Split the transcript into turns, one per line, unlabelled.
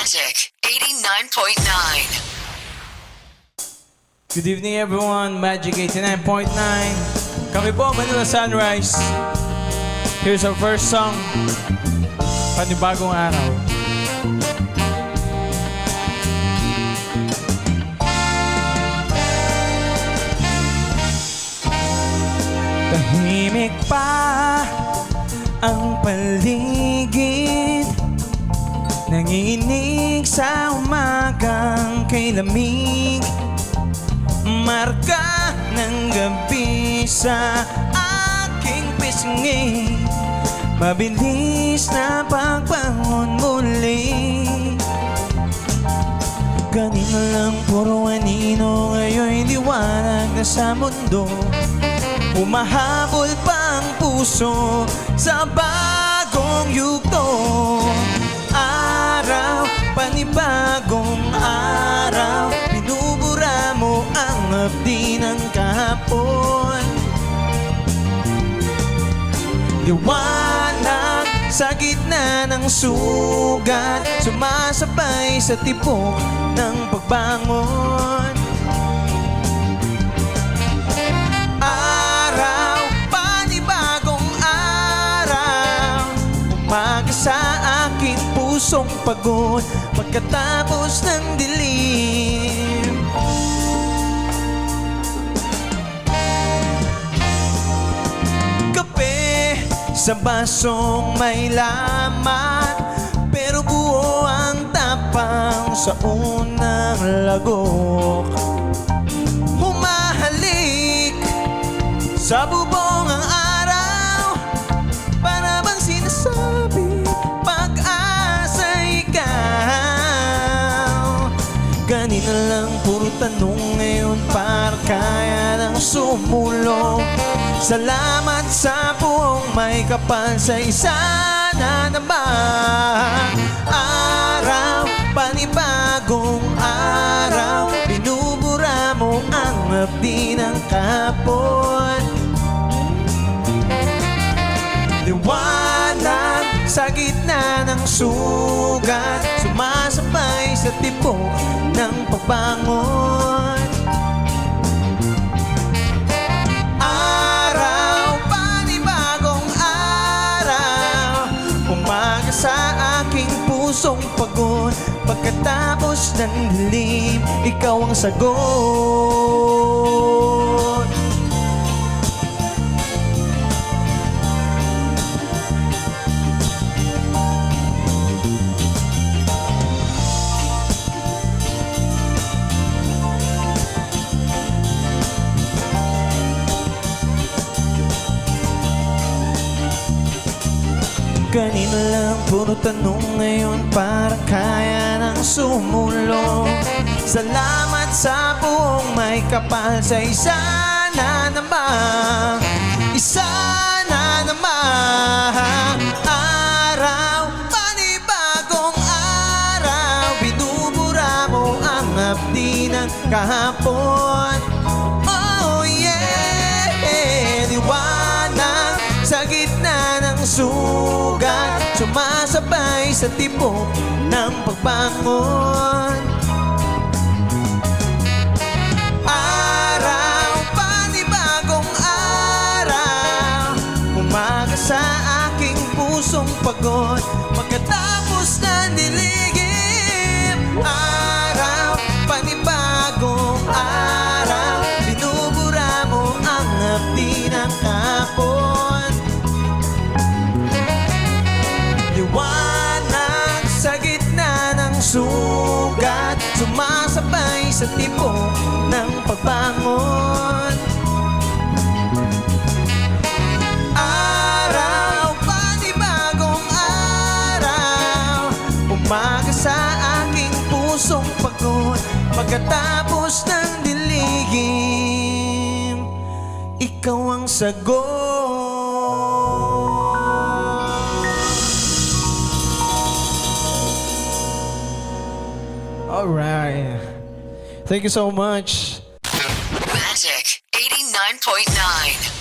Magic 89.9.
Good evening everyone, Magic 89.9. Kami po, Manila Sunrise. Here's our first song, Panibagong Araw. Tahimik pa ang paligid, nanginginig sa umagang kay lamig, marka ng gabi sa aking pisngi, mabilis na pagbangon muli. Kanina lang puro anino, ngayon'y liwanag na sa mundo. Humahabol pa ang puso sa bagong yugto. Araw, panibagong araw, binubura mo ang hapdi ng kahapon. Liwanag sa gitna ng sugat, sumasabay sa tibok ng pagbangon. Araw, panibagong araw, umaga sa aking pusong pagod pagkatapos ng dilim. Kape sa basong may laman, pero buo ang tapang sa unang lagok. Humahalik sa bubong ang araw, para bang sinasabi, pag-asa ikaw. Kanina lang puro tanong, ngayon par kaya ng sumulong. Salamat sa buong may kapal sa isa na naman. Araw, panibagong araw, binubura mo ang hapdi ng kahapon. Liwanag sa gitna ng sugat, sumasabay sa tibok ng pagbangon. Araw, panibagong araw, umaga sa aking pusong pagod pagkatapos ng dilim, ikaw ang sagot. Kanina lang puro tanong, ngayon parang kaya ng sumulong. Salamat sa buong may kapal sa isa na naman. Isa na naman. Araw, panibagong araw, binubura mo ang hapdi ng kahapon. Oh yeah, liwanag sa gitna ng sugat, sumasabay sa tibok ng pagbangon. Araw, panibagong araw, umaga sa aking pusong pagod pagkatapos ng diligim. Araw, panibagong araw, binubura mo ang hapdi ng kahapon. Liwanag sa gitna ng sugat, sumasabay sa tibok ng pagbangon. Araw, panibagong araw, umaga sa aking pusong pagod pagkatapos ng diligim, ikaw ang sagot. Alright. Thank you so much.
Magic 89.9.